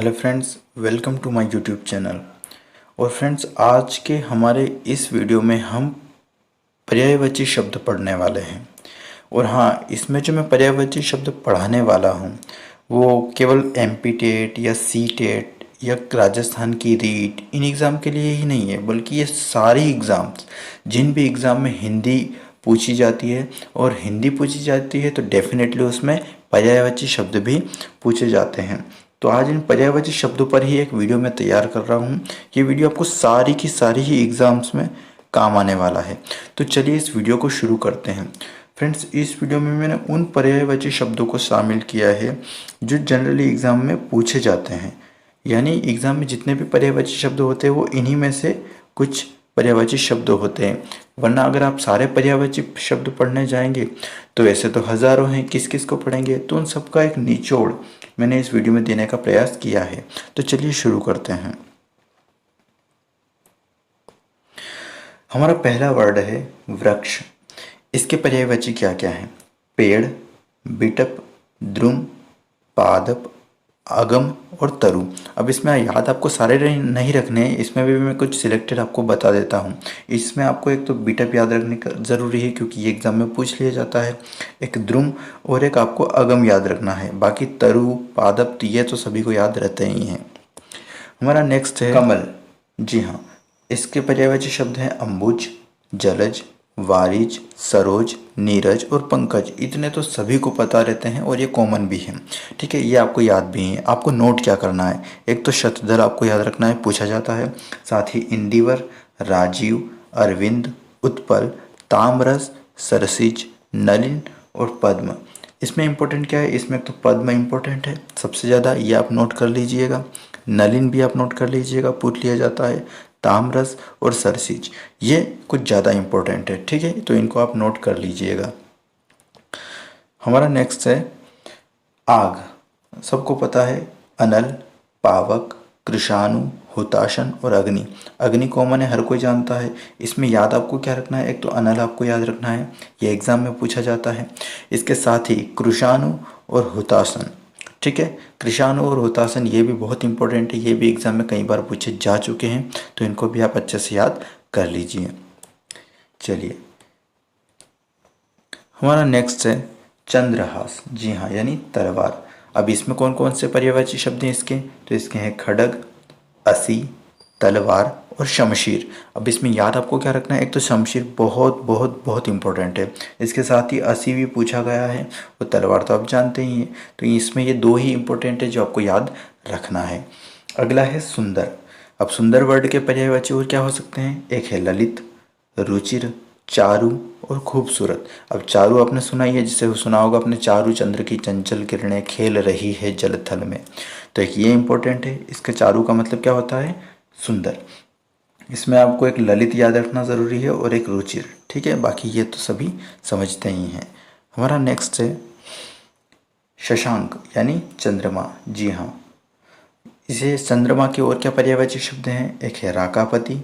Hello friends, welcome to my YouTube channel. और friends, आज के हमारे इस वीडियो में हम पर्यायवाची शब्द पढ़ने वाले हैं। और हाँ, इसमें जो मैं पर्यायवाची शब्द पढ़ाने वाला हूँ वो केवल एमपी टेट या सी टेट या राजस्थान की रीट इन एग्ज़ाम के लिए ही नहीं है, बल्कि ये सारी एग्ज़ाम्स, जिन भी एग्ज़ाम में हिंदी पूछी जाती है और हिंदी पूछी जाती है तो डेफिनेटली उसमें पर्यायवाची शब्द भी पूछे जाते हैं। तो आज इन पर्यायवाची शब्दों पर ही एक वीडियो मैं तैयार कर रहा हूँ। ये वीडियो आपको सारी की सारी ही एग्ज़ाम्स में काम आने वाला है। तो चलिए इस वीडियो को शुरू करते हैं। फ्रेंड्स, इस वीडियो में मैंने उन पर्यायवाची शब्दों को शामिल किया है जो जनरली एग्ज़ाम में पूछे जाते हैं। यानी एग्ज़ाम में जितने भी पर्यायवाची शब्द होते हैं वो इन्हीं में से कुछ पर्यायवाची शब्द होते हैं। वरना अगर आप सारे पर्यायवाची शब्द पढ़ने जाएंगे तो वैसे तो हज़ारों हैं, किस किस को पढ़ेंगे। तो उन सबका एक निचोड़ मैंने इस वीडियो में देने का प्रयास किया है। तो चलिए शुरू करते हैं। हमारा पहला वर्ड है वृक्ष। इसके पर्यायवाची क्या क्या हैं? पेड़, बिटप, द्रुम, पादप, अगम और तरु। अब इसमें याद आपको सारे नहीं रखने हैं, इसमें भी मैं कुछ सिलेक्टेड आपको बता देता हूँ। इसमें आपको एक तो बिटप याद रखने का ज़रूरी है क्योंकि ये एग्ज़ाम में पूछ लिया जाता है, एक द्रुम और एक आपको अगम याद रखना है। बाकी तरु, पादप ये तो सभी को याद रहते ही हैं। हमारा नेक्स्ट है कमल। जी हाँ, इसके पर्यायवाची शब्द हैं अंबुज, जलज, वारिज, सरोज, नीरज और पंकज। इतने तो सभी को पता रहते हैं और ये कॉमन भी हैं। ठीक है, ये आपको याद भी है। आपको नोट क्या करना है, एक तो शतधर आपको याद रखना है, पूछा जाता है। साथ ही इंदिवर, राजीव, अरविंद, उत्पल, ताम्रस, सरसिज, नलिन और पद्म। इसमें इम्पोर्टेंट क्या है? इसमें तो पद्म इम्पोर्टेंट है सबसे ज़्यादा, ये आप नोट कर लीजिएगा। नलिन भी आप नोट कर लीजिएगा, पूछ लिया जाता है। ताम्रस और सरसिज ये कुछ ज़्यादा इम्पोर्टेंट है। ठीक है, तो इनको आप नोट कर लीजिएगा। हमारा नेक्स्ट है आग। सबको पता है अनल, पावक, कृषाणु, हुताशन और अग्नि। अग्नि कॉमन है, हर कोई जानता है। इसमें याद आपको क्या रखना है? एक तो अनल आपको याद रखना है, ये एग्ज़ाम में पूछा जाता है। इसके साथ ही कृषाणु और हुताशन। ठीक है, कृषाणु और हुताशन ये भी बहुत इंपॉर्टेंट है, ये भी एग्ज़ाम में कई बार पूछे जा चुके हैं, तो इनको भी आप अच्छे से याद कर लीजिए। चलिए, हमारा नेक्स्ट है चंद्रहास। जी हाँ, यानी तलवार। अब इसमें कौन कौन से पर्यायवाची शब्द हैं इसके? तो इसके हैं खड़ग, असी, तलवार और शमशीर। अब इसमें याद आपको क्या रखना है? एक तो शमशीर बहुत बहुत बहुत इंपॉर्टेंट है, इसके साथ ही असी भी पूछा गया है और तलवार तो आप जानते ही हैं। तो इसमें ये दो ही इंपॉर्टेंट है जो आपको याद रखना है। अगला है सुंदर। अब सुंदर वर्ड के पर्यायवाची और क्या हो सकते हैं? एक है ललित, रुचिर, चारु और खूबसूरत। अब चारु आपने सुना ही है, जिसे सुना होगा आपने, चारु चंद्र की चंचल किरणें खेल रही है जल थल में। तो एक ये इंपॉर्टेंट है। इसके चारु का मतलब क्या होता है? सुंदर। इसमें आपको एक ललित याद रखना ज़रूरी है और एक रुचिर। ठीक है, बाकी ये तो सभी समझते ही हैं। हमारा नेक्स्ट है शशांक, यानी चंद्रमा। जी हाँ, इसे चंद्रमा के और क्या पर्यायवाची शब्द हैं? एक है राकापति,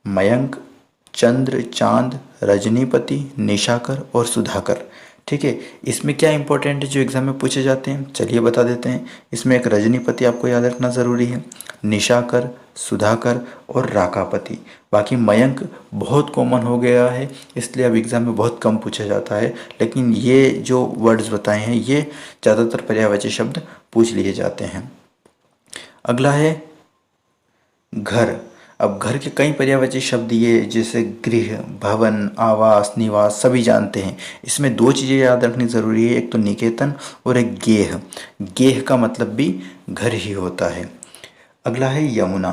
मयंक, चंद्र, चांद, रजनीपति, निशाकर और सुधाकर। ठीक है, इसमें क्या इंपॉर्टेंट है जो एग्जाम में पूछे जाते हैं? चलिए बता देते हैं। इसमें एक रजनीपति आपको याद रखना ज़रूरी है, निशाकर, सुधाकर और राकापति। बाकी मयंक बहुत कॉमन हो गया है, इसलिए अब एग्ज़ाम में बहुत कम पूछा जाता है, लेकिन ये जो वर्ड्स बताए हैं ये ज़्यादातर पर्यायवाची शब्द पूछ लिए जाते हैं। अगला है घर। अब घर के कई पर्यायवाची शब्द ये, जैसे गृह, भवन, आवास, निवास, सभी जानते हैं। इसमें दो चीज़ें याद रखनी ज़रूरी है, एक तो निकेतन और एक गेह। गेह का मतलब भी घर ही होता है। अगला है यमुना।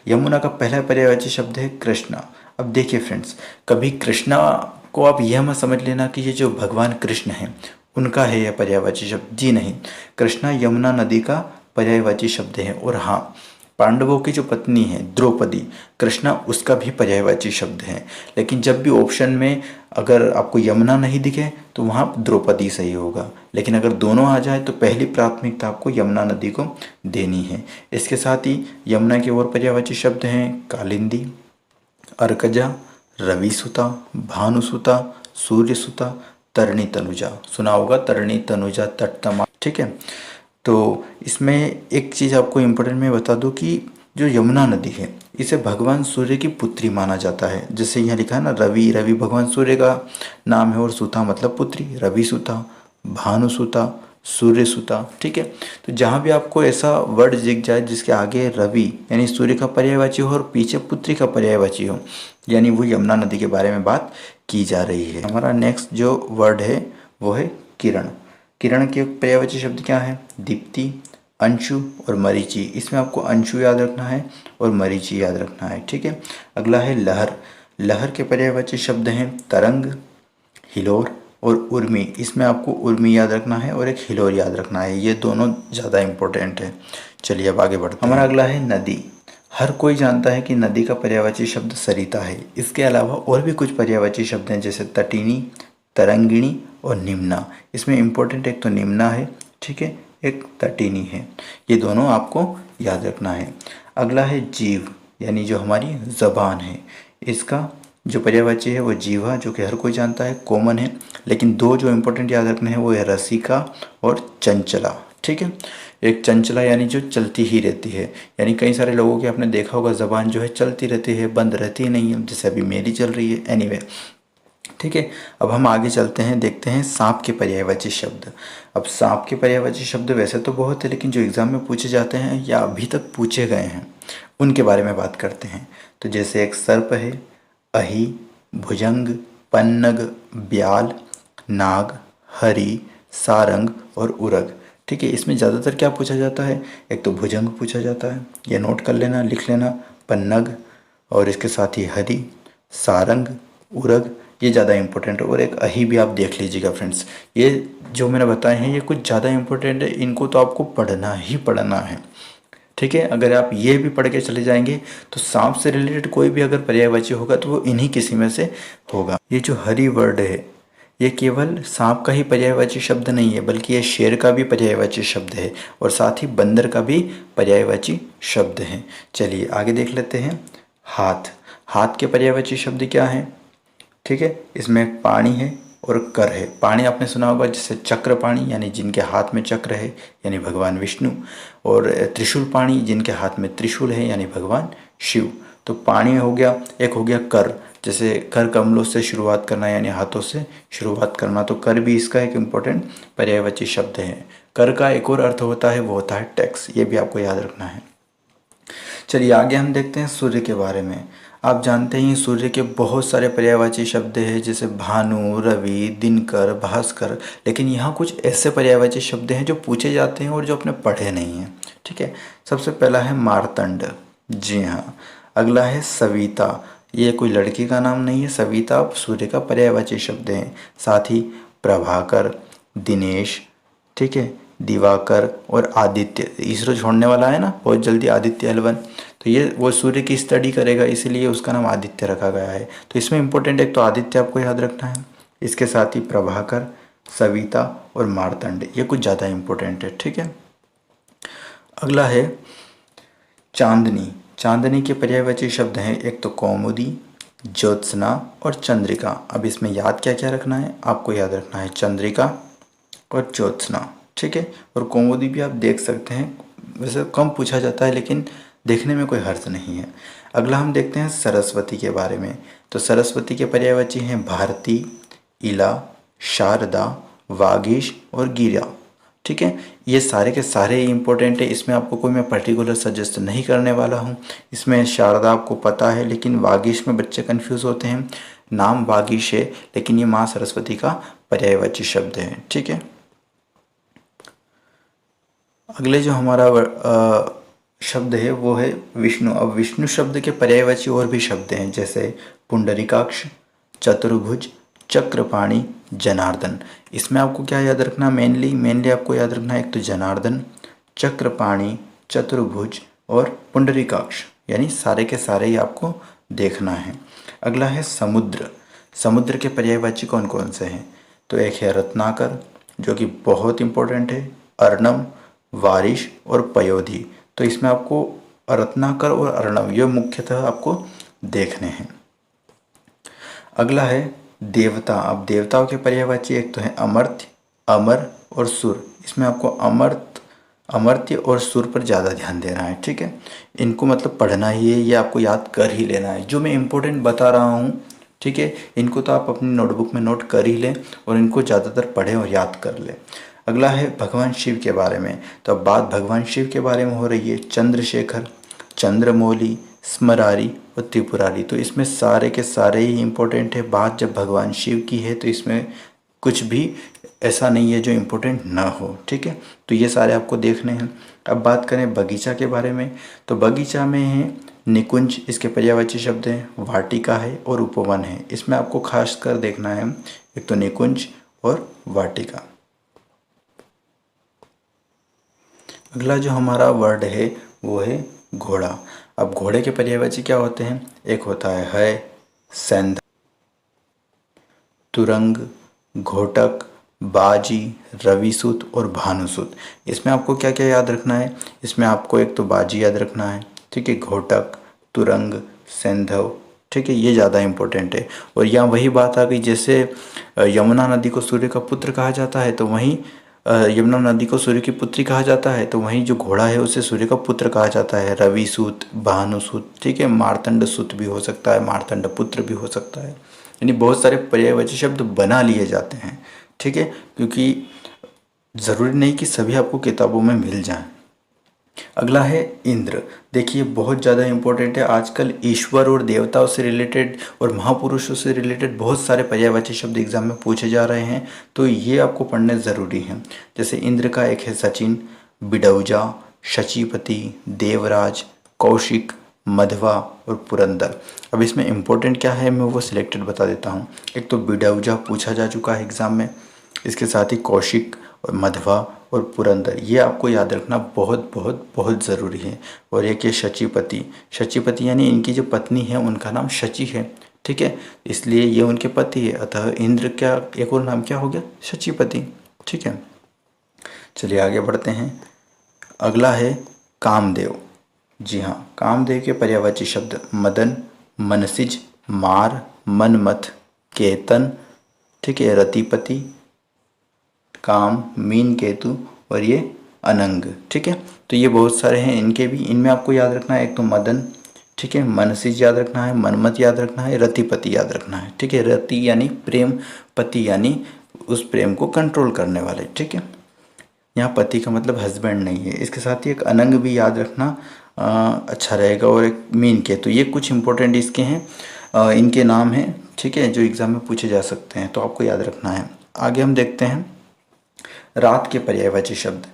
यमुना का पहला पर्यायवाची शब्द है कृष्णा। अब देखिए फ्रेंड्स, कभी कृष्णा को आप यह मत समझ लेना कि ये जो भगवान कृष्ण हैं उनका है यह पर्यायवाची शब्द। जी नहीं, कृष्णा यमुना नदी का पर्यायवाची शब्द है। और हाँ, पांडवों की जो पत्नी है द्रौपदी, कृष्णा उसका भी पर्यायवाची शब्द है। लेकिन जब भी ऑप्शन में अगर आपको यमुना नहीं दिखे तो वहाँ द्रौपदी सही होगा, लेकिन अगर दोनों आ जाए तो पहली प्राथमिकता आपको यमुना नदी को देनी है। इसके साथ ही यमुना के और पर्यायवाची शब्द हैं कालिंदी, अर्कजा, रविसुता, भानुसुता, सूर्यसुता, तरणी तनुजा। सुना होगा तरणी तनुजा तटतमा। ठीक है, तो इसमें एक चीज़ आपको इम्पोर्टेंट मैं बता दूं कि जो यमुना नदी है इसे भगवान सूर्य की पुत्री माना जाता है। जैसे यहाँ लिखा है ना, रवि, रवि भगवान सूर्य का नाम है और सुता मतलब पुत्री, रवि सुता, भानु सुता, सूर्य सुता। ठीक है, तो जहाँ भी आपको ऐसा वर्ड दिख जाए जिसके आगे रवि यानी सूर्य का पर्यायवाची हो और पीछे पुत्री का पर्यायवाची हो, यानी वो यमुना नदी के बारे में बात की जा रही है। हमारा नेक्स्ट जो वर्ड है वो है किरण। किरण के पर्यायवाची शब्द क्या है? दीप्ति, अंशु और मरीचि। इसमें आपको अंशु याद रखना है और मरीचि याद रखना है। ठीक है, अगला है लहर। लहर के पर्यायवाची शब्द हैं तरंग, हिलोर और उर्मी। इसमें आपको उर्मी याद रखना है और एक हिलोर याद रखना है, ये दोनों ज़्यादा इंपॉर्टेंट है। चलिए अब आगे बढ़ते हैं। हमारा अगला है नदी। हर कोई जानता है कि नदी का पर्यायवाची शब्द सरिता है। इसके अलावा और भी कुछ पर्यायवाची शब्द हैं जैसे तटिनी, तरंगिणी और निम्ना। इसमें इम्पोर्टेंट एक तो निम्ना है, ठीक है, एक तटिनी है, ये दोनों आपको याद रखना है। अगला है जीव यानी जो हमारी ज़बान है, इसका जो पर्यायवाची है वो जीवा, जो कि हर कोई जानता है, कॉमन है। लेकिन दो जो इम्पोर्टेंट याद रखने हैं वो है रसिका और चंचला। ठीक है, एक चंचला यानी जो चलती ही रहती है, यानी कई सारे लोगों की आपने देखा होगा ज़बान जो है चलती रहती है, बंद रहती नहीं है, जैसे अभी मेरी चल रही है। एनीवे, ठीक है, अब हम आगे चलते हैं, देखते हैं सांप के पर्यायवाची शब्द। अब सांप के पर्यायवाची शब्द वैसे तो बहुत है, लेकिन जो एग्ज़ाम में पूछे जाते हैं या अभी तक पूछे गए हैं उनके बारे में बात करते हैं। तो जैसे एक सर्प है, अहि, भुजंग, पन्नग, ब्याल, नाग, हरि, सारंग और उरग। ठीक है, इसमें ज़्यादातर क्या पूछा जाता है? एक तो भुजंग पूछा जाता है, ये नोट कर लेना, लिख लेना, पन्नग और इसके साथ ही हरि, सारंग, उरग, ये ज़्यादा इंपॉर्टेंट है। और एक अही भी आप देख लीजिएगा फ्रेंड्स। ये जो मैंने बताए हैं ये कुछ ज़्यादा इंपॉर्टेंट है, इनको तो आपको पढ़ना ही पढ़ना है। ठीक है, अगर आप ये भी पढ़ के चले जाएंगे तो सांप से रिलेटेड कोई भी अगर पर्यायवाची होगा तो वो इन्हीं किसी में से होगा। ये जो हरी वर्ड है ये केवल सांप का ही पर्यायवाची शब्द नहीं है, बल्कि ये शेर का भी पर्यायवाची शब्द है और साथ ही बंदर का भी पर्यायवाची शब्द है। चलिए आगे देख लेते हैं। हाथ। हाथ के पर्यायवाची शब्द क्या हैं? ठीक है, इसमें पानी है और कर है। पानी आपने सुना होगा, जैसे चक्र पाणी यानी जिनके हाथ में चक्र है यानी भगवान विष्णु, और त्रिशूल पाणी जिनके हाथ में त्रिशूल है यानी भगवान शिव। तो पानी हो गया, एक हो गया कर, जैसे कर कमलों से शुरुआत करना यानी हाथों से शुरुआत करना, तो कर भी इसका एक इम्पोर्टेंट पर्यायवाची शब्द है। कर का एक और अर्थ होता है, वो होता है टैक्स, ये भी आपको याद रखना है। चलिए आगे हम देखते हैं सूर्य के बारे में। आप जानते ही सूर्य के बहुत सारे पर्यायवाची शब्द हैं जैसे भानु, रवि, दिनकर, भास्कर, लेकिन यहाँ कुछ ऐसे पर्यायवाची शब्द हैं जो पूछे जाते हैं और जो आपने पढ़े नहीं हैं। ठीक है, सबसे पहला है मार्तंड, जी हाँ। अगला है सविता, ये कोई लड़की का नाम नहीं है, सविता सूर्य का पर्यायवाची शब्द है। साथ ही प्रभाकर, दिनेश, ठीक है, दिवाकर और आदित्य, इसरो छोड़ने वाला है ना बहुत जल्दी, आदित्य L1, तो ये वो सूर्य की स्टडी करेगा इसीलिए उसका नाम आदित्य रखा गया है। तो इसमें इंपॉर्टेंट एक तो आदित्य आपको याद रखना है, इसके साथ ही प्रभाकर, सविता और मार्तंड, ये कुछ ज़्यादा इंपॉर्टेंट है। ठीक है, अगला है चांदनी। चांदनी के पर्यायवाची शब्द हैं एक तो कौमुदी, ज्योत्सना और चंद्रिका। अब इसमें याद क्या क्या रखना है? आपको याद रखना है चंद्रिका और ज्योत्सना। ठीक है, और कौमुदी भी आप देख सकते हैं, वैसे कम पूछा जाता है लेकिन देखने में कोई हर्ज नहीं है। अगला हम देखते हैं सरस्वती के बारे में। तो सरस्वती के पर्यायवाची हैं भारती, इला, शारदा, वागीश और गिरा। ठीक है, ये सारे के सारे इंपॉर्टेंट है, इसमें आपको कोई मैं पर्टिकुलर सजेस्ट नहीं करने वाला हूँ। इसमें शारदा आपको पता है, लेकिन वागीश में बच्चे कंफ्यूज होते हैं। नाम वागीश है लेकिन ये माँ सरस्वती का पर्यायवाची शब्द है। ठीक है, अगले जो हमारा शब्द है वो है विष्णु। अब विष्णु शब्द के पर्यायवाची और भी शब्द हैं जैसे पुंडरीकाक्ष, चतुर्भुज, चक्रपाणि, जनार्दन। इसमें आपको क्या याद रखना? मेनली आपको याद रखना है एक तो जनार्दन, चक्रपाणि, चतुर्भुज और पुंडरीकाक्ष, यानी सारे के सारे ही आपको देखना है। अगला है समुद्र। समुद्र के पर्यायवाची कौन कौन से हैं? तो एक है रत्नाकर जो कि बहुत इंपॉर्टेंट है, अर्णव, वारिश और पयोधी। तो इसमें आपको रत्नाकर और अर्णव ये मुख्यतः आपको देखने हैं। अगला है देवता। अब देवताओं के पर्यायवाची एक तो है अमर्त्य, अमर और सुर। इसमें आपको अमर्त अमर्त्य और सुर पर ज़्यादा ध्यान देना है। ठीक है, इनको मतलब पढ़ना ही है, ये आपको याद कर ही लेना है। जो मैं इम्पोर्टेंट बता रहा हूँ, ठीक है, इनको तो आप अपनी नोटबुक में नोट कर ही लें और इनको ज़्यादातर पढ़ें और याद कर लें। अगला है भगवान शिव के बारे में। तो अब बात भगवान शिव के बारे में हो रही है। चंद्रशेखर, चंद्रमौली, स्मरारी और त्रिपुरारी, तो इसमें सारे के सारे ही इम्पोर्टेंट है। बात जब भगवान शिव की है तो इसमें कुछ भी ऐसा नहीं है जो इम्पोर्टेंट ना हो। ठीक है, तो ये सारे आपको देखने हैं। अब बात करें बगीचा के बारे में, तो बगीचा में है निकुंज, इसके पर्यायवाची शब्द हैं, वाटिका है और उपवन है। इसमें आपको खास कर देखना है, एक तो निकुंज और वाटिका। अगला जो हमारा वर्ड है वो है घोड़ा। अब घोड़े के पर्यायवाची क्या होते हैं? एक होता है सैंध, तुरंग, घोटक, बाजी, रविसुत और भानुसुत। इसमें आपको क्या क्या याद रखना है? इसमें आपको एक तो बाजी याद रखना है, ठीक है, घोटक, तुरंग, सैंधव, ठीक है, ये ज़्यादा इम्पोर्टेंट है। और यहाँ वही बात आ गई, जैसे यमुना नदी को सूर्य का पुत्र कहा जाता है, तो वहीं यमुना नदी को सूर्य की पुत्री कहा जाता है, तो वहीं जो घोड़ा है उसे सूर्य का पुत्र कहा जाता है। रविसूत, भानुसूत, ठीक है, मार्तंड सुत भी हो सकता है, मार्तंड पुत्र भी हो सकता है। यानी बहुत सारे पर्यायवाची शब्द बना लिए जाते हैं। ठीक है, क्योंकि ज़रूरी नहीं कि सभी आपको किताबों में मिल जाएं। अगला है इंद्र। देखिए बहुत ज़्यादा इम्पोर्टेंट है। आजकल ईश्वर और देवताओं से रिलेटेड और महापुरुषों से रिलेटेड बहुत सारे पर्यायवाची शब्द एग्जाम में पूछे जा रहे हैं, तो ये आपको पढ़ने ज़रूरी हैं। जैसे इंद्र का एक है सचिन, बिडौजा, शचीपति, देवराज, कौशिक, मधवा और पुरंदर। अब इसमें इम्पोर्टेंट क्या है मैं वो सिलेक्टेड बता देता हूँ। एक तो बिडौजा पूछा जा चुका है एग्ज़ाम में, इसके साथ ही कौशिक और मधवा और पुरंदर, ये आपको याद रखना बहुत बहुत बहुत ज़रूरी है। और एक ये शचीपति, शचीपति यानी इनकी जो पत्नी है उनका नाम शची है, ठीक है, इसलिए ये उनके पति है, अतः इंद्र क्या एक और नाम क्या हो गया? शचीपति। ठीक है, चलिए आगे बढ़ते हैं। अगला है कामदेव। जी हाँ, कामदेव के पर्यायवाची शब्द मदन, मनसिज, मार, मनमथ, केतन, ठीक है, रतिपति, काम, मीन केतु और ये अनंग। ठीक है, तो ये बहुत सारे हैं, इनके भी इनमें आपको याद रखना है, एक तो मदन, ठीक है, मनसिज याद रखना है, मनमत याद रखना है, रतिपति याद रखना है। ठीक है, रति यानी प्रेम, पति यानी उस प्रेम को कंट्रोल करने वाले। ठीक है, यहाँ पति का मतलब हस्बैंड नहीं है। इसके साथ ही एक अनंग भी याद रखना अच्छा रहेगा, और एक मीन केतु, ये कुछ इंपॉर्टेंट इसके हैं, इनके नाम हैं, ठीक है, जो एग्ज़ाम में पूछे जा सकते हैं, तो आपको याद रखना है। आगे हम देखते हैं रात के पर्यायवाची शब्द।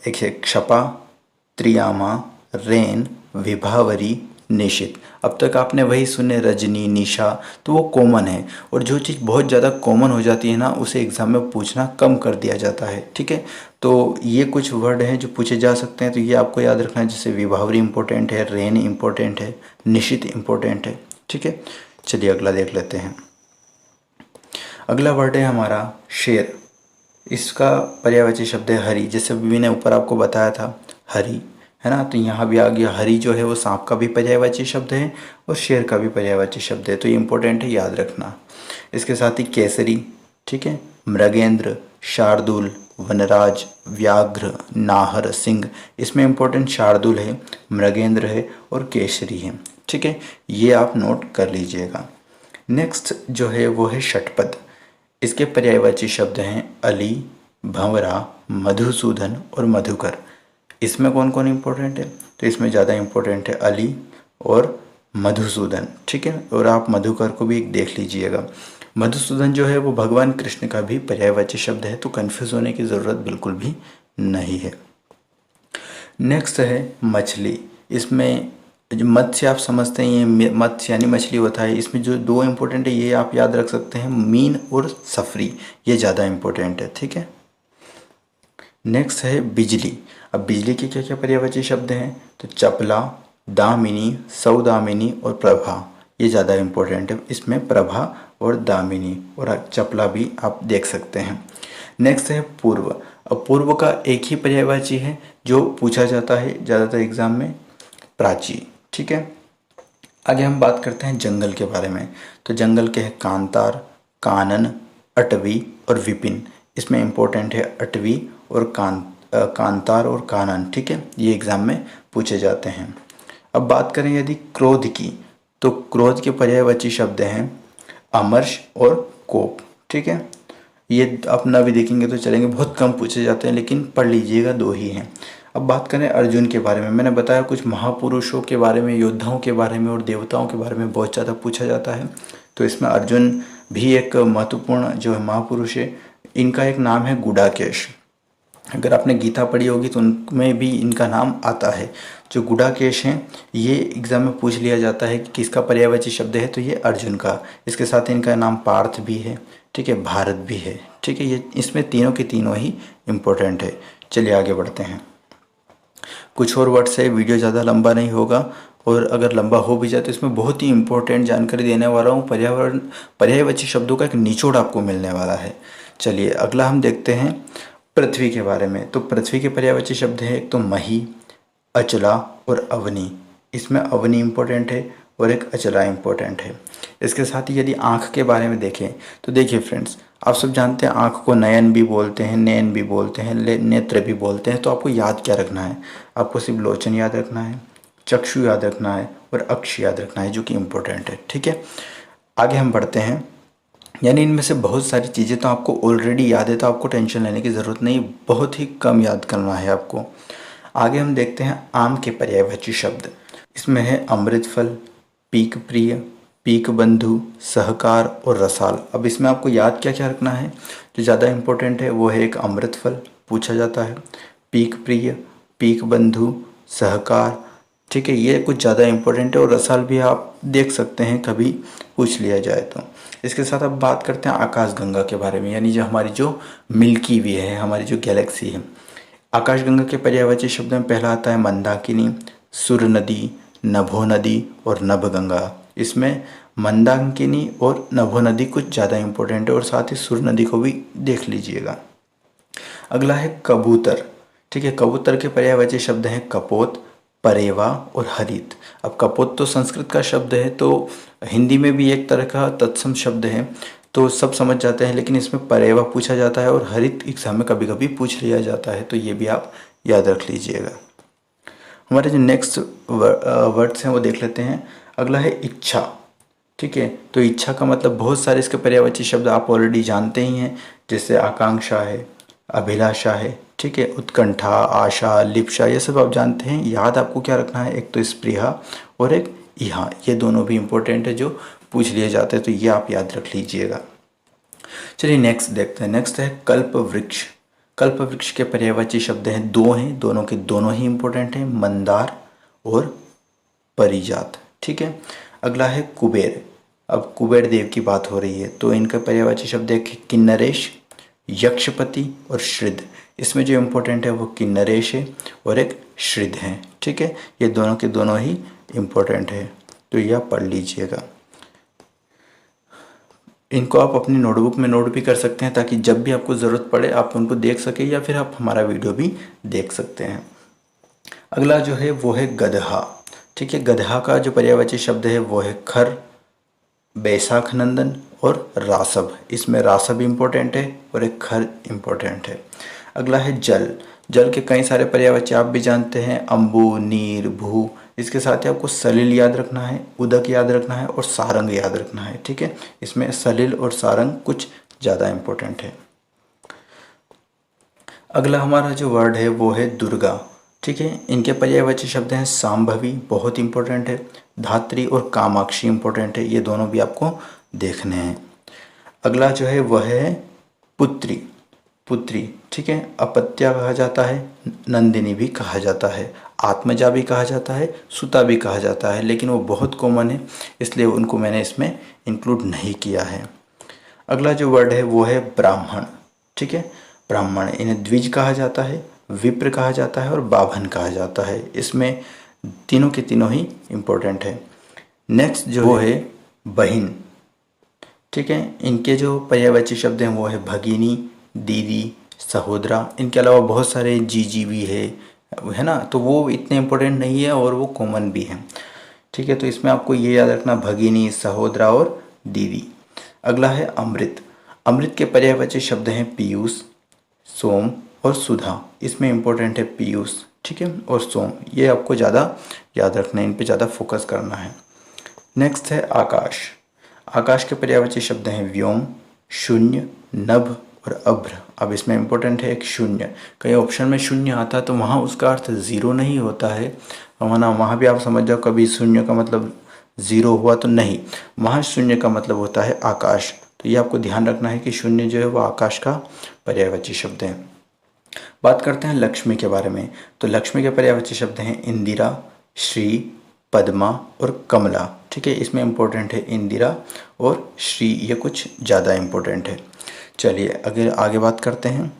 एक है क्षपा, त्रियामा, रेन, विभावरी, निशित। अब तक आपने वही सुने रजनी, निशा, तो वो कॉमन है, और जो चीज़ बहुत ज़्यादा कॉमन हो जाती है ना उसे एग्ज़ाम में पूछना कम कर दिया जाता है। ठीक है, तो ये कुछ वर्ड हैं जो पूछे जा सकते हैं, तो ये आपको याद रखना है। जैसे विभावरी इंपॉर्टेंट है, रेन इंपॉर्टेंट है, निशित इंपॉर्टेंट है। ठीक है, चलिए अगला देख लेते हैं। अगला वर्ड है हमारा शेर। इसका पर्यायवाची शब्द है हरि। जैसे मैंने ऊपर आपको बताया था हरि, है ना, तो यहाँ भी आ गया हरि, जो है वो सांप का भी पर्यायवाची शब्द है और शेर का भी पर्यायवाची शब्द है, तो ये इंपॉर्टेंट है, याद रखना। इसके साथ ही केसरी, ठीक है, मृगेंद्र, शार्दुल, वनराज, व्याघ्र, नाहर, सिंह। इसमें इंपॉर्टेंट शार्दुल है, मृगेंद्र है और केसरी है। ठीक है, ये आप नोट कर लीजिएगा। नेक्स्ट जो है वो है षटपद। इसके पर्यायवाची शब्द हैं अली, भंवरा, मधुसूदन और मधुकर। इसमें कौन कौन इंपॉर्टेंट है? तो इसमें ज़्यादा इंपॉर्टेंट है अली और मधुसूदन। ठीक है, और आप मधुकर को भी देख लीजिएगा। मधुसूदन जो है वो भगवान कृष्ण का भी पर्यायवाची शब्द है, तो कन्फ्यूज़ होने की ज़रूरत बिल्कुल भी नहीं है। नेक्स्ट है मछली। इसमें जो मत्स्य आप समझते हैं, ये मत्स्य यानी मछली होता है। इसमें जो दो इम्पोर्टेंट है ये आप याद रख सकते हैं, मीन और सफरी, ये ज़्यादा इम्पोर्टेंट है। ठीक है, नेक्स्ट है बिजली। अब बिजली के क्या क्या पर्यायवाची शब्द हैं? तो चपला, दामिनी, सौदामिनी और प्रभा, ये ज़्यादा इम्पोर्टेंट है। इसमें प्रभा और दामिनी और चपला भी आप देख सकते हैं। नेक्स्ट है पूर्व। अब पूर्व का एक ही पर्यायवाची है जो पूछा जाता है ज़्यादातर एग्जाम में, प्राची। ठीक है, आगे हम बात करते हैं जंगल के बारे में। तो जंगल के हैं कांतार, कानन, अटवी और विपिन। इसमें इंपॉर्टेंट है अटवी और कांतार और कानन, ठीक है, ये एग्जाम में पूछे जाते हैं। अब बात करें यदि क्रोध की, तो क्रोध के पर्यायवाची शब्द हैं अमर्ष और कोप, ठीक है। ये अपना भी देखेंगे तो चलेंगे, बहुत कम पूछे जाते हैं, लेकिन पढ़ लीजिएगा, 2 ही हैं। अब बात करें अर्जुन के बारे में, मैंने बताया कुछ महापुरुषों के बारे में, योद्धाओं के बारे में और देवताओं के बारे में बहुत ज़्यादा पूछा जाता है। तो इसमें अर्जुन भी एक महत्वपूर्ण जो है महापुरुष है। इनका एक नाम है गुडाकेश। अगर आपने गीता पढ़ी होगी तो उनमें भी इनका नाम आता है। जो गुडाकेश हैं, ये एग्जाम में पूछ लिया जाता है कि किसका पर्यायवाची शब्द है, तो ये अर्जुन का। इसके साथ इनका नाम पार्थ भी है, ठीक है, भारत भी है, ठीक है। ये इसमें तीनों के तीनों ही इम्पोर्टेंट है। चलिए आगे बढ़ते हैं। कुछ और वर्ड्स है, वीडियो ज़्यादा लंबा नहीं होगा, और अगर लंबा हो भी जाए तो इसमें बहुत ही इंपॉर्टेंट जानकारी देने वाला हूँ। पर्यायवाची शब्दों का एक निचोड़ आपको मिलने वाला है। चलिए अगला हम देखते हैं पृथ्वी के बारे में। तो पृथ्वी के पर्यायवाची शब्द है एक तो मही, अचला और अवनी। इसमें अवनी इम्पोर्टेंट है और एक अचला इम्पोर्टेंट है। इसके साथ ही यदि आँख के बारे में देखें तो देखिए फ्रेंड्स, आप सब जानते हैं आँख को नयन भी बोलते हैं, नैन भी बोलते हैं, नेत्र भी बोलते हैं। तो आपको याद क्या रखना है? आपको सिर्फ लोचन याद रखना है, चक्षु याद रखना है और अक्ष याद रखना है, जो कि इम्पोर्टेंट है, ठीक है। आगे हम बढ़ते हैं। यानी इनमें से बहुत सारी चीज़ें तो आपको ऑलरेडी याद है, तो आपको टेंशन लेने की ज़रूरत नहीं, बहुत ही कम याद करना है आपको। आगे हम देखते हैं आम के पर्यायवाची शब्द। इसमें है अमृत फल, पीक प्रिय, पीक बंधु, सहकार और रसाल। अब इसमें आपको याद क्या क्या रखना है? जो ज़्यादा इम्पोर्टेंट है वो है एक अमृत फल पूछा जाता है, पीक प्रिय, पीक बंधु, सहकार, ठीक है, ये कुछ ज़्यादा इम्पोर्टेंट है। और रसाल भी आप देख सकते हैं कभी पूछ लिया जाए तो। इसके साथ अब बात करते हैं आकाशगंगा के बारे में, यानी जो हमारी जो मिल्की वे है, हमारी जो गैलेक्सी है। आकाशगंगा के पर्यायवाची शब्द में पहला आता है मंदाकिनी, सुर नदी, नभो नदी और नभगंगा। इसमें मंदाकिनी और नभो नदी कुछ ज़्यादा इम्पोर्टेंट है, और साथ ही सुर नदी को भी देख लीजिएगा। अगला है कबूतर, ठीक है। कबूतर के पर्यायवाची शब्द हैं कपोत, परेवा और हरित। अब कपोत तो संस्कृत का शब्द है, तो हिंदी में भी एक तरह का तत्सम शब्द है, तो सब समझ जाते हैं। लेकिन इसमें परेवा पूछा जाता है और हरित एग्जाम में कभी कभी पूछ लिया जाता है, तो ये भी आप याद रख लीजिएगा। हमारे जो नेक्स्ट वर्ड्स हैं वो देख लेते हैं। अगला है इच्छा, ठीक है। तो इच्छा का मतलब बहुत सारे इसके पर्यायवाची शब्द आप ऑलरेडी जानते ही हैं, जैसे आकांक्षा है, अभिलाषा है, ठीक है, उत्कंठा, आशा, लिप्सा, ये सब आप जानते हैं। याद आपको क्या रखना है? एक तो स्पृहा और एक इहा, ये दोनों भी इम्पोर्टेंट है, जो पूछ लिए जाते हैं, तो ये आप याद रख लीजिएगा। चलिए नेक्स्ट देखते हैं। नेक्स्ट है कल्प वृक्ष। कल्प वृक्ष के पर्यायवाची शब्द हैं, 2 हैं, दोनों के दोनों ही इम्पोर्टेंट हैं, मंदार और परिजात, ठीक है। अगला है कुबेर। अब कुबेर देव की बात हो रही है, तो इनका पर्यायवाची शब्द है किन्नरेश, यक्षपति और श्रिद्ध। इसमें जो इम्पोर्टेंट है वो किन्नरेश है और एक श्रिद्ध है, ठीक है। ये दोनों के दोनों ही इम्पोर्टेंट है, तो यह पढ़ लीजिएगा। इनको आप अपनी नोटबुक में नोट भी कर सकते हैं, ताकि जब भी आपको ज़रूरत पड़े आप उनको देख सकें, या फिर आप हमारा वीडियो भी देख सकते हैं। अगला जो है वो है गदहा, ठीक है। गदहा का जो पर्यायवाची शब्द है वो है खर, बैसाख नंदन और रासव। इसमें रासव इम्पोर्टेंट है और एक खर इम्पोर्टेंट है। अगला है जल। जल के कई सारे पर्यायवाची आप भी जानते हैं, अम्बु, नीर, भू। इसके साथ ही आपको सलिल याद रखना है, उदक याद रखना है और सारंग याद रखना है, ठीक है। इसमें सलिल और सारंग कुछ ज़्यादा इम्पोर्टेंट है। अगला हमारा जो वर्ड है वो है दुर्गा, ठीक है। इनके पर्यायवाची शब्द हैं सांभवी, बहुत इंपॉर्टेंट है, धात्री और कामाक्षी इंपॉर्टेंट है, ये दोनों भी आपको देखने हैं। अगला जो है वह है पुत्री, पुत्री, ठीक है। अपत्या कहा जाता है, नंदिनी भी कहा जाता है, आत्मजा भी कहा जाता है, सुता भी कहा जाता है, लेकिन वो बहुत कॉमन है, इसलिए उनको मैंने इसमें इंक्लूड नहीं किया है। अगला जो वर्ड है वो है ब्राह्मण, ठीक है। ब्राह्मण, इन्हें द्विज कहा जाता है, विप्र कहा जाता है और बाभन कहा जाता है। इसमें तीनों के तीनों ही इम्पोर्टेंट है। नेक्स्ट जो वो है बहिन, ठीक है। इनके जो पर्यायवाची शब्द हैं वो है भगिनी, दीदी, सहोदरा। इनके अलावा बहुत सारे जीजी भी है ना, तो वो इतने इम्पोर्टेंट नहीं है और वो कॉमन भी हैं, ठीक है। तो इसमें आपको ये याद रखना, भगिनी, सहोदरा और दीदी। अगला है अमृत। अमृत के पर्यायवाची शब्द हैं पीयूष, सोम और सुधा, इसमें इम्पोर्टेंट है पीयूष, ठीक है, और सोम, ये आपको ज़्यादा याद रखना है, इन पे ज़्यादा फोकस करना है। नेक्स्ट है आकाश। आकाश के पर्यायवाची शब्द हैं व्योम, शून्य, नभ और अभ्र। अब इसमें इम्पोर्टेंट है एक शून्य, कहीं ऑप्शन में शून्य आता है तो वहाँ उसका अर्थ ज़ीरो नहीं होता है, वहाँ भी आप समझ जाओ कभी शून्य का मतलब ज़ीरो हुआ तो नहीं, वहाँ शून्य का मतलब होता है आकाश। तो ये आपको ध्यान रखना है कि शून्य जो है वो आकाश का पर्यायवाची शब्द है। बात करते हैं लक्ष्मी के बारे में। तो लक्ष्मी के पर्यायवाची शब्द हैं इंदिरा, श्री, पद्मा और कमला, ठीक है। इसमें इम्पोर्टेंट है इंदिरा और श्री, ये कुछ ज़्यादा इम्पोर्टेंट है। चलिए अगर आगे बात करते हैं।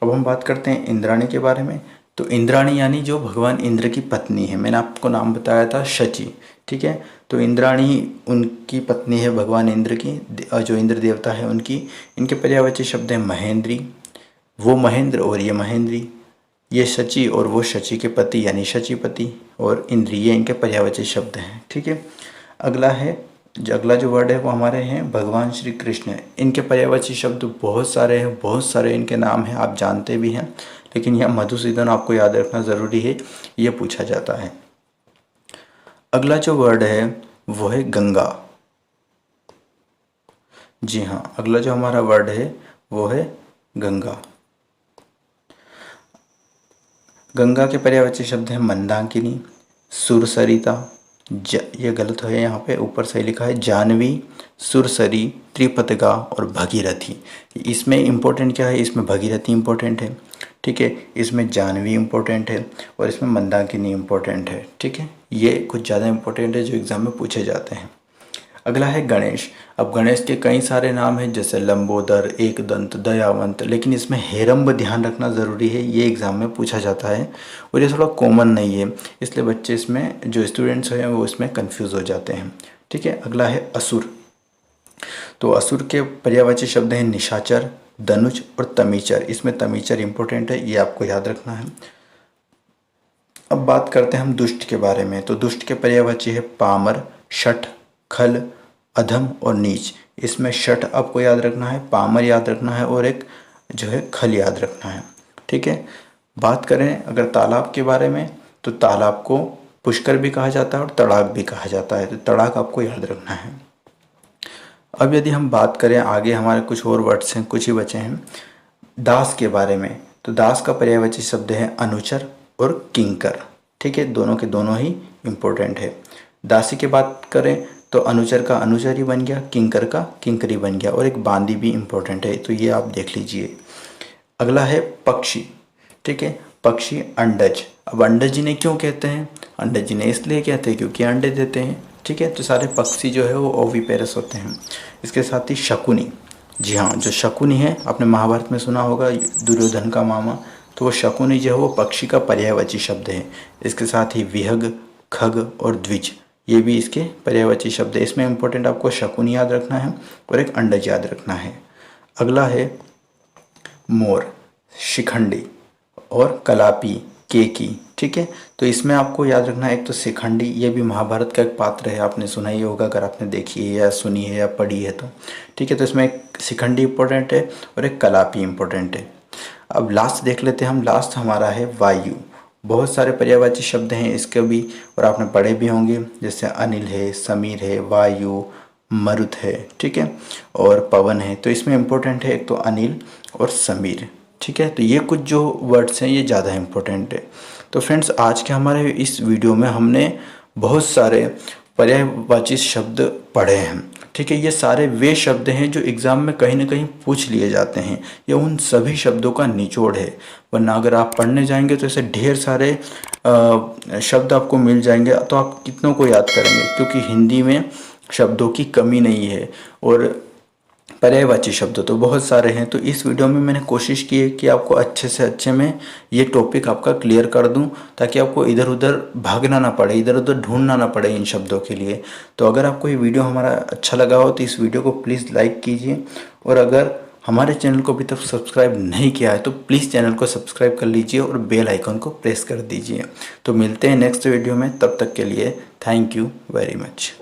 अब हम बात करते हैं इंद्राणी के बारे में। तो इंद्राणी यानी जो भगवान इंद्र की पत्नी है, मैंने आपको नाम बताया था शची, ठीक है। तो इंद्राणी उनकी पत्नी है भगवान इंद्र की, जो इंद्र देवता है उनकी। इनके पर्यायवाची शब्द हैं महेंद्री, वो महेंद्र और ये महेंद्री, ये शची और वो शची के पति यानी शचीपति, और इंद्री, ये इनके पर्यायवाची शब्द हैं, ठीक है। अगला जो वर्ड है वो हमारे हैं भगवान श्री कृष्ण। इनके पर्यायवाची शब्द बहुत सारे हैं, बहुत सारे इनके नाम हैं, आप जानते भी हैं, लेकिन यह मधुसूदन आपको याद रखना ज़रूरी है, ये पूछा जाता है। अगला जो वर्ड है वो है गंगा। जी हाँ, अगला जो हमारा वर्ड है वो है गंगा। गंगा के पर्यायवाची शब्द हैं मंदाकिनी, सुरसरिता, ये गलत है, यहाँ पे ऊपर सही लिखा है जानवी, सुरसरी, त्रिपतगा और भगीरथी। इसमें इम्पोर्टेंट क्या है, इसमें भगीरथी इम्पोर्टेंट है, ठीक है, इसमें जानवी इम्पोर्टेंट है और इसमें मंदाकिनी इम्पोर्टेंट है, ठीक है। ये कुछ ज़्यादा इम्पोर्टेंट है जो एग्ज़ाम में पूछे जाते हैं। अगला है गणेश। अब गणेश के कई सारे नाम हैं जैसे लंबोदर, एकदंत, दयावंत, लेकिन इसमें हेरम्ब ध्यान रखना ज़रूरी है, ये एग्ज़ाम में पूछा जाता है और ये थोड़ा कॉमन नहीं है, इसलिए बच्चे इसमें जो स्टूडेंट्स हैं वो इसमें कंफ्यूज हो जाते हैं, ठीक है। अगला है असुर। तो असुर के पर्यायवाची शब्द हैं निशाचर, धनुज और तमीचर। इसमें तमीचर इंपॉर्टेंट है, ये आपको याद रखना है। अब बात करते हैं हम दुष्ट के बारे में। तो दुष्ट के पर्यायवाची है पामर, शठ, खल, अधम और नीच। इसमें शठ आपको याद रखना है, पामर याद रखना है और एक जो है खल याद रखना है, ठीक है। बात करें अगर तालाब के बारे में, तो तालाब को पुष्कर भी कहा जाता है और तड़ाक भी कहा जाता है, तो तड़ाक आपको याद रखना है। अब यदि हम बात करें आगे, हमारे कुछ और वर्ड्स हैं, कुछ ही बचे हैं। दास के बारे में, तो दास का पर्यायवाची शब्द है अनुचर और किंकर, ठीक है, दोनों के दोनों ही इम्पोर्टेंट है। दासी की बात करें तो अनुचर का अनुचर ही बन गया, किंकर का किंकरी बन गया, और एक बांदी भी इम्पोर्टेंट है, तो ये आप देख लीजिए। अगला है पक्षी, ठीक है, पक्षी अंडज। अब अंडज जिन्हें क्यों कहते हैं, अंडज जिन्हें इसलिए कहते हैं क्योंकि अंडे देते हैं, ठीक है। तो सारे पक्षी जो है वो ओविपेरस होते हैं। इसके साथ ही शकुनी, जी हाँ, जो शकुनी है आपने महाभारत में सुना होगा, दुर्योधन का मामा, तो वो शकुनी जो है वो पक्षी का पर्यायवाची शब्द है। इसके साथ ही विहग, खग और द्विज, ये भी इसके पर्यायवाची शब्द है। इसमें इम्पोर्टेंट आपको शकुनी याद रखना है और एक अंडज याद रखना है। अगला है मोर, शिखंडी और कलापी, केकी, ठीक है। तो इसमें आपको याद रखना है एक तो शिखंडी, ये भी महाभारत का एक पात्र है, आपने सुना ही होगा अगर आपने देखी है या सुनी है या पढ़ी है तो, ठीक है। तो इसमें एक शिखंडी इम्पोर्टेंट है और एक कलापी इम्पोर्टेंट है। अब लास्ट देख लेते हैं हम, लास्ट हमारा है वायु। बहुत सारे पर्यायवाची शब्द हैं इसके भी और आपने पढ़े भी होंगे, जैसे अनिल है, समीर है, वायु, मरुत है, ठीक है, और पवन है। तो इसमें इम्पोर्टेंट है एक तो अनिल और समीर, ठीक है। तो ये कुछ जो वर्ड्स हैं ये ज़्यादा इम्पोर्टेंट है। तो फ्रेंड्स, आज के हमारे इस वीडियो में हमने बहुत सारे पर्यायवाची शब्द पढ़े हैं, ठीक है। ये सारे वे शब्द हैं जो एग्ज़ाम में कहीं ना कहीं पूछ लिए जाते हैं, ये उन सभी शब्दों का निचोड़ है, वरना अगर आप पढ़ने जाएंगे तो ऐसे ढेर सारे शब्द आपको मिल जाएंगे, तो आप कितनों को याद करेंगे, क्योंकि हिंदी में शब्दों की कमी नहीं है और पर्यायवाची शब्द तो बहुत सारे हैं। तो इस वीडियो में मैंने कोशिश की है कि आपको अच्छे से अच्छे में ये टॉपिक आपका क्लियर कर दूं, ताकि आपको इधर उधर भागना ना पड़े, इधर उधर ढूंढना ना पड़े इन शब्दों के लिए। तो अगर आपको ये वीडियो हमारा अच्छा लगा हो तो इस वीडियो को प्लीज़ लाइक कीजिए, और अगर हमारे चैनल को अभी तक सब्सक्राइब नहीं किया है तो प्लीज़ चैनल को सब्सक्राइब कर लीजिए और बेल आइकन को प्रेस कर दीजिए। तो मिलते हैं नेक्स्ट वीडियो में, तब तक के लिए थैंक यू वेरी मच।